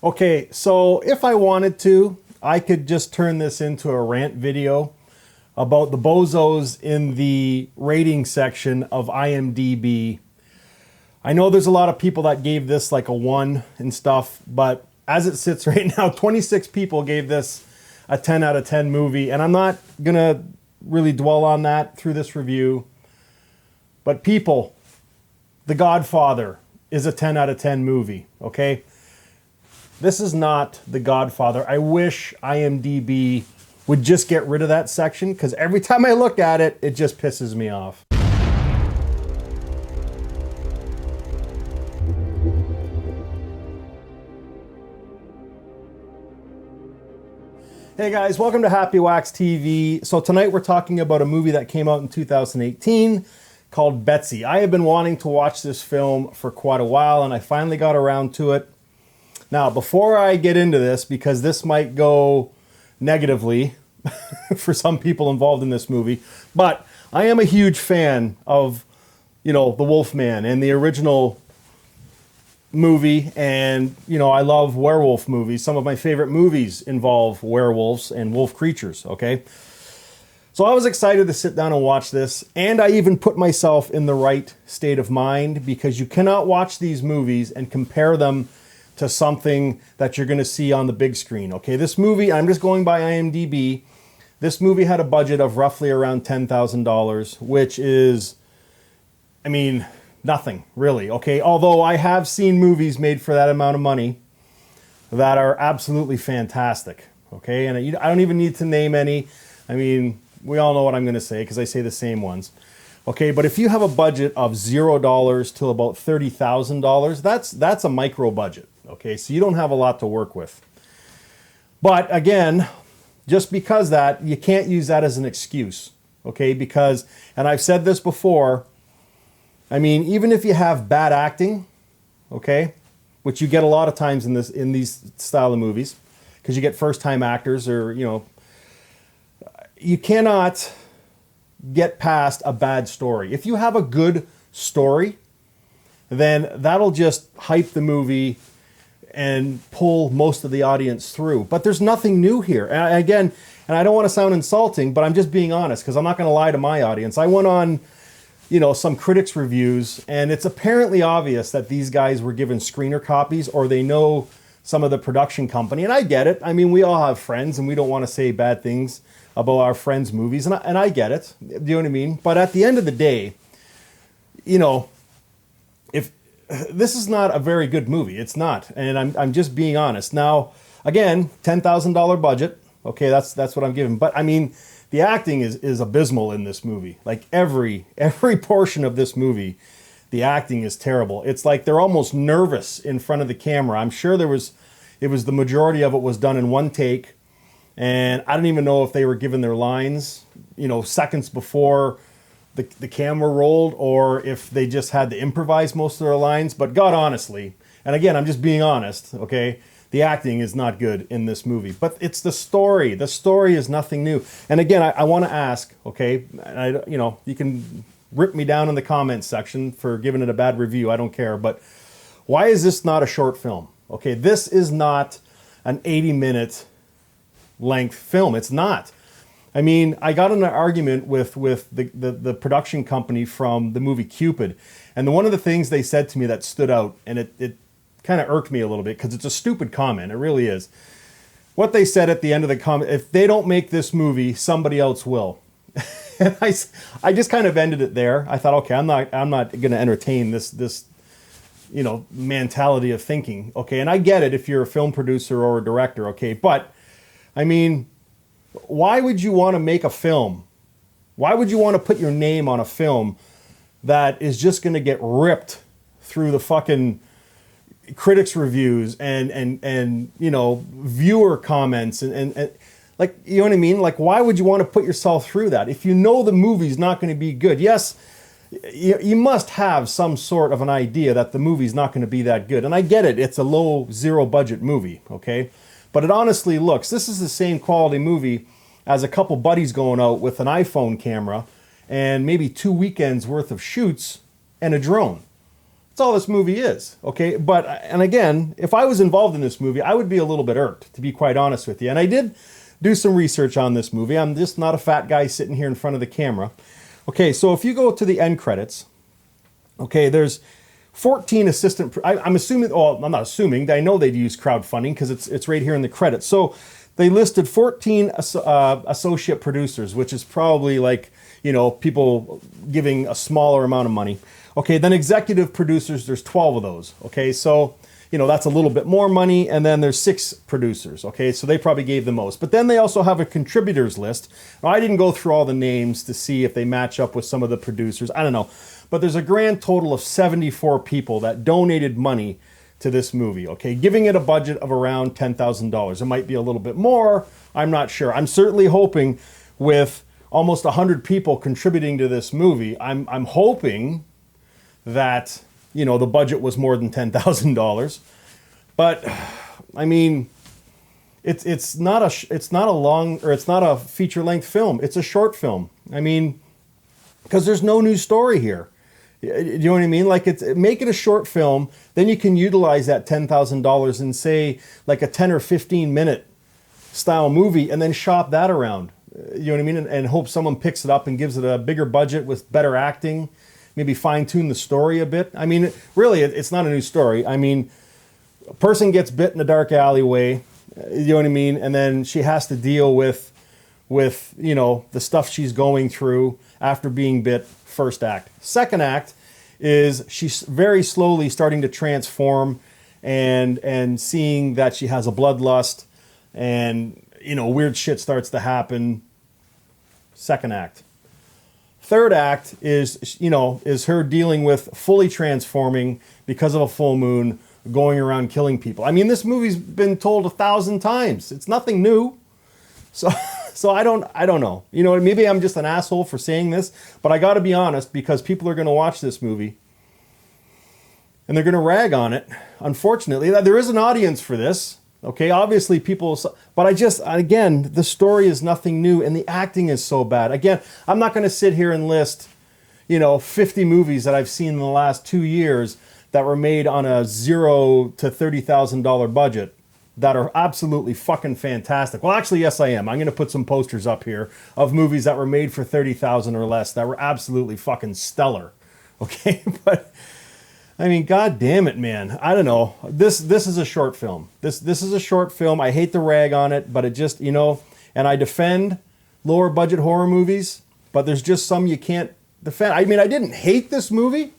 Okay, so if I wanted to, I could just turn this into a rant video about the bozos in the rating section of IMDb. I know there's a lot of people that gave this like a 1 and stuff, but as it sits right now, 26 people gave this a 10 out of 10 movie, and I'm not gonna really dwell on that through this review. But people, The Godfather is a 10 out of 10 movie, okay? This is not The Godfather. I wish IMDb would just get rid of that section, because every time I look at it, it just pisses me off. Hey guys, welcome to Happywax TV. So tonight we're talking about a movie that came out in 2018 called Betsy. I have been wanting to watch this film for quite a while, and I finally got around to it. Now, before I get into this, because this might go negatively for some people involved in this movie, but I am a huge fan of, the Wolfman and the original movie, and I love werewolf movies. Some of my favorite movies involve werewolves and wolf creatures, okay? So I was excited to sit down and watch this, and I even put myself in the right state of mind, because you cannot watch these movies and compare them to something that you're going to see on the big screen, okay? This movie, I'm just going by IMDb, this movie had a budget of roughly around $10,000, which is, nothing, really, okay? Although I have seen movies made for that amount of money that are absolutely fantastic, okay? And I don't even need to name any. We all know what I'm going to say because I say the same ones, okay? But if you have a budget of $0 to about $30,000, that's a micro budget, okay? So you don't have a lot to work with. But again, just because that, you can't use that as an excuse, okay? Because, and I've said this before, even if you have bad acting, okay, which you get a lot of times in these style of movies, because you get first-time actors, or you cannot get past a bad story. If you have a good story, then that'll just hype the movie and pull most of the audience through. But there's nothing new here. And again, and I don't want to sound insulting, but I'm just being honest, because I'm not going to lie to my audience. I went on some critics' reviews, and it's apparently obvious that these guys were given screener copies, or they know some of the production company. And I get it. We all have friends, and we don't want to say bad things about our friends' movies, and I get it. Do you know what I mean? But at the end of the day, if this is not a very good movie, it's not. And I'm just being honest. Now, again, $10,000 budget. Okay, that's what I'm giving. But the acting is abysmal in this movie. Like every portion of this movie, the acting is terrible. It's like they're almost nervous in front of the camera. I'm sure the majority of it was done in one take, and I don't even know if they were given their lines, seconds before the camera rolled, or if they just had to improvise most of their lines. But God, honestly, and again, I'm just being honest, okay? The acting is not good in this movie, but it's the story. The story is nothing new. And again, I want to ask, okay, you can rip me down in the comments section for giving it a bad review. I don't care. But why is this not a short film? Okay, this is not an 80-minute length film. It's not. I got in an argument with the production company from the movie Cupid, and one of the things they said to me that stood out, and it kind of irked me a little bit, because it's a stupid comment. It really is. What they said at the end of the comment: if they don't make this movie, somebody else will. And I just kind of ended it there. I thought, okay, I'm not going to entertain this mentality of thinking. Okay, and I get it if you're a film producer or a director. Okay, but why would you want to make a film? Why would you want to put your name on a film that is just going to get ripped through the fucking critics reviews and viewer comments and like, you know what I mean? Like, why would you want to put yourself through that if you know the movie's not going to be good? Yes, you must have some sort of an idea that the movie's not going to be that good. And I get it. It's a low, zero budget movie, okay? But it honestly looks, this is the same quality movie as a couple buddies going out with an iPhone camera and maybe 2 weekends worth of shoots and a drone. That's all this movie is, okay? But, and again, if I was involved in this movie, I would be a little bit irked, to be quite honest with you. And I did do some research on this movie. I'm just not a fat guy sitting here in front of the camera. Okay, so if you go to the end credits, okay, there's 14 assistant, I'm assuming, well, I'm not assuming, I know they'd use crowdfunding because it's right here in the credits. So they listed 14 associate producers, which is probably like, you know, people giving a smaller amount of money. Okay, then executive producers, there's 12 of those. Okay, so, you know, that's a little bit more money. And then there's 6 producers. Okay, so they probably gave the most. But then they also have a contributors list. Now, I didn't go through all the names to see if they match up with some of the producers. I don't know. But there's a grand total of 74 people that donated money to this movie, okay, giving it a budget of around $10,000. It might be a little bit more. I'm not sure. I'm certainly hoping with almost 100 people contributing to this movie, I'm hoping that, you know, the budget was more than $10,000. But I mean, it's not a feature length film. It's a short film. I mean, because there's no new story here. You know what I mean? Like, make it a short film, then you can utilize that $10,000 and say like a 10 or 15 minute style movie, and then shop that around. You know what I mean? And hope someone picks it up and gives it a bigger budget with better acting. Maybe fine tune the story a bit. I mean, really, it's not a new story. I mean, a person gets bit in a dark alleyway. You know what I mean? And then she has to deal with you know, the stuff she's going through after being bit. First act. Second act is she's very slowly starting to transform and seeing that she has a bloodlust, and, you know, weird shit starts to happen. Second act. Third act is, you know, is her dealing with fully transforming because of a full moon, going around killing people. I mean, this movie's been told 1,000 times. It's nothing new. So I don't know. You know, maybe I'm just an asshole for saying this, but I got to be honest, because people are going to watch this movie and they're going to rag on it. Unfortunately, there is an audience for this. Okay, obviously people, but again, the story is nothing new and the acting is so bad. Again, I'm not going to sit here and list, you know, 50 movies that I've seen in the last 2 years that were made on a $0 to $30,000 budget that are absolutely fucking fantastic. Well, actually, yes, I am. I'm going to put some posters up here of movies that were made for $30,000 or less that were absolutely fucking stellar. Okay, but I mean, god damn it, man. I don't know. This is a short film. This is a short film. I hate to rag on it, but it just, you know, and I defend lower budget horror movies, but there's just some you can't defend. I mean, I didn't hate this movie,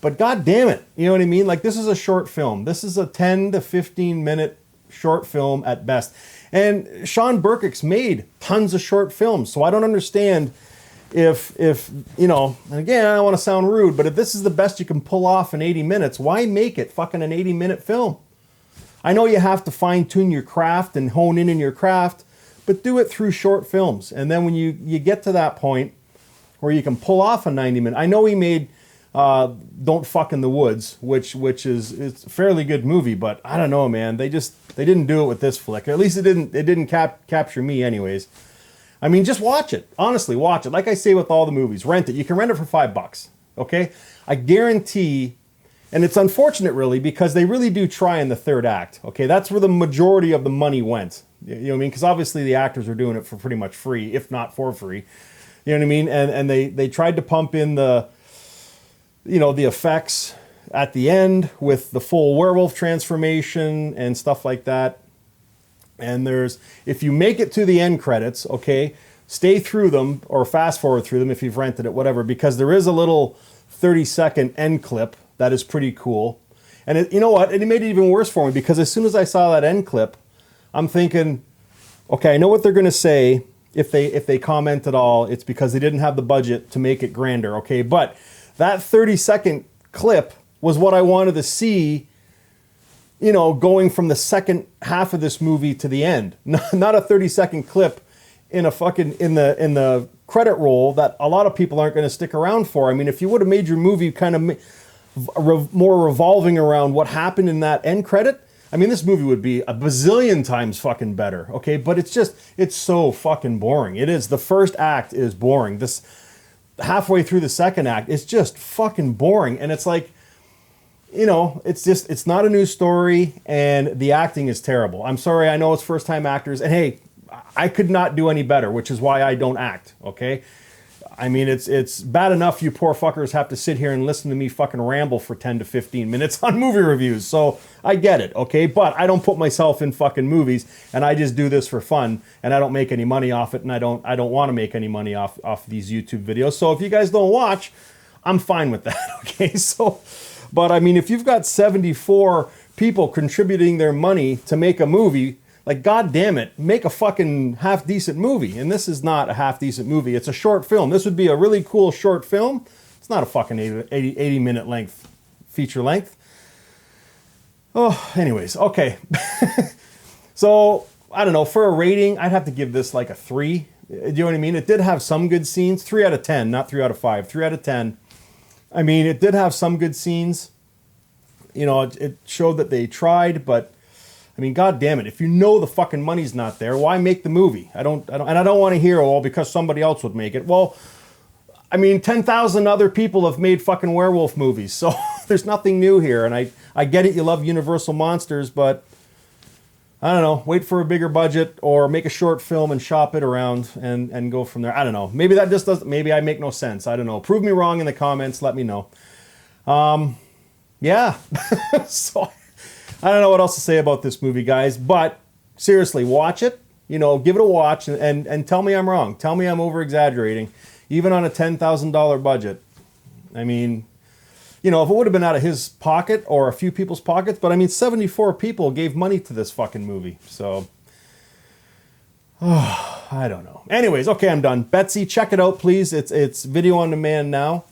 but god damn it. You know what I mean? Like, this is a short film. This is a 10 to 15 minute short film at best. And Sean Burkick's made tons of short films, so I don't understand if you know, and again, I don't want to sound rude, but if this is the best you can pull off in 80 minutes, why make it fucking an 80-minute film? I know you have to fine-tune your craft and hone in your craft, but do it through short films. And then when you get to that point where you can pull off a 90-minute... I know he made Don't Fuck in the Woods, which is, it's a fairly good movie, but I don't know, man. They didn't do it with this flick. At least it didn't capture me anyways. I mean, just watch it. Honestly, watch it. Like I say with all the movies, rent it. You can rent it for $5, okay? I guarantee, and it's unfortunate really, because they really do try in the third act, okay? That's where the majority of the money went. You know what I mean? Because obviously the actors are doing it for pretty much free, if not for free. You know what I mean? And they tried to pump in the, you know, the effects at the end with the full werewolf transformation and stuff like that. And if you make it to the end credits, okay, stay through them or fast forward through them if you've rented it, whatever, because there is a little 30-second end clip that is pretty cool. And you know what? It made it even worse for me, because as soon as I saw that end clip, I'm thinking, okay, I know what they're going to say. If they comment at all, it's because they didn't have the budget to make it grander, okay? But that 30-second clip was what I wanted to see, you know, going from the second half of this movie to the end. Not a 30-second clip in the credit roll that a lot of people aren't going to stick around for. I mean, if you would have made your movie kind of more revolving around what happened in that end credit, I mean, this movie would be a bazillion times fucking better, okay? But it's so fucking boring. It is. The first act is boring. This halfway through the second act, it's just fucking boring. And it's like, you know, it's not a new story, and the acting is terrible. I'm sorry, I know it's first time actors, and hey, I could not do any better, which is why I don't act, okay? I mean, it's bad enough you poor fuckers have to sit here and listen to me fucking ramble for 10 to 15 minutes on movie reviews. So I get it, okay? But I don't put myself in fucking movies, and I just do this for fun, and I don't make any money off it, and I don't want to make any money off these YouTube videos. So if you guys don't watch, I'm fine with that, okay? So, but I mean, if you've got 74 people contributing their money to make a movie, like, God damn it, make a fucking half-decent movie. And this is not a half-decent movie. It's a short film. This would be a really cool short film. It's not a fucking 80-minute length, feature length. Oh, anyways, okay. So, I don't know, for a rating, I'd have to give this like a 3. Do you know what I mean? It did have some good scenes. 3 out of 10, not 3 out of 5. 3 out of 10. I mean, it did have some good scenes. You know, it showed that they tried, but I mean, God damn it! If you know the fucking money's not there, why make the movie? I don't want to hear, oh, because somebody else would make it. Well, I mean, 10,000 other people have made fucking werewolf movies, so there's nothing new here. And I get it, you love Universal monsters, but I don't know. Wait for a bigger budget, or make a short film and shop it around and go from there. I don't know. Maybe that just doesn't. Maybe I make no sense. I don't know. Prove me wrong in the comments. Let me know. Yeah. So. I don't know what else to say about this movie, guys, but seriously, watch it. You know, give it a watch and tell me I'm wrong. Tell me I'm over-exaggerating, even on a $10,000 budget. I mean, you know, if it would have been out of his pocket or a few people's pockets, but I mean, 74 people gave money to this fucking movie, so I don't know. Anyways, okay, I'm done. Betsy, check it out, please. It's video on demand now.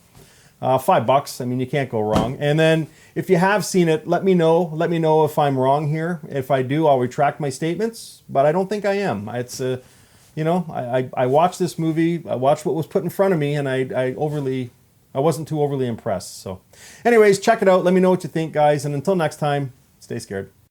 $5. I mean, you can't go wrong. And then if you have seen it, let me know. Let me know if I'm wrong here. If I do, I'll retract my statements. But I don't think I am. It's you know, I watched this movie. I watched what was put in front of me, and I wasn't too overly impressed. So, anyways, check it out. Let me know what you think, guys. And until next time, stay scared.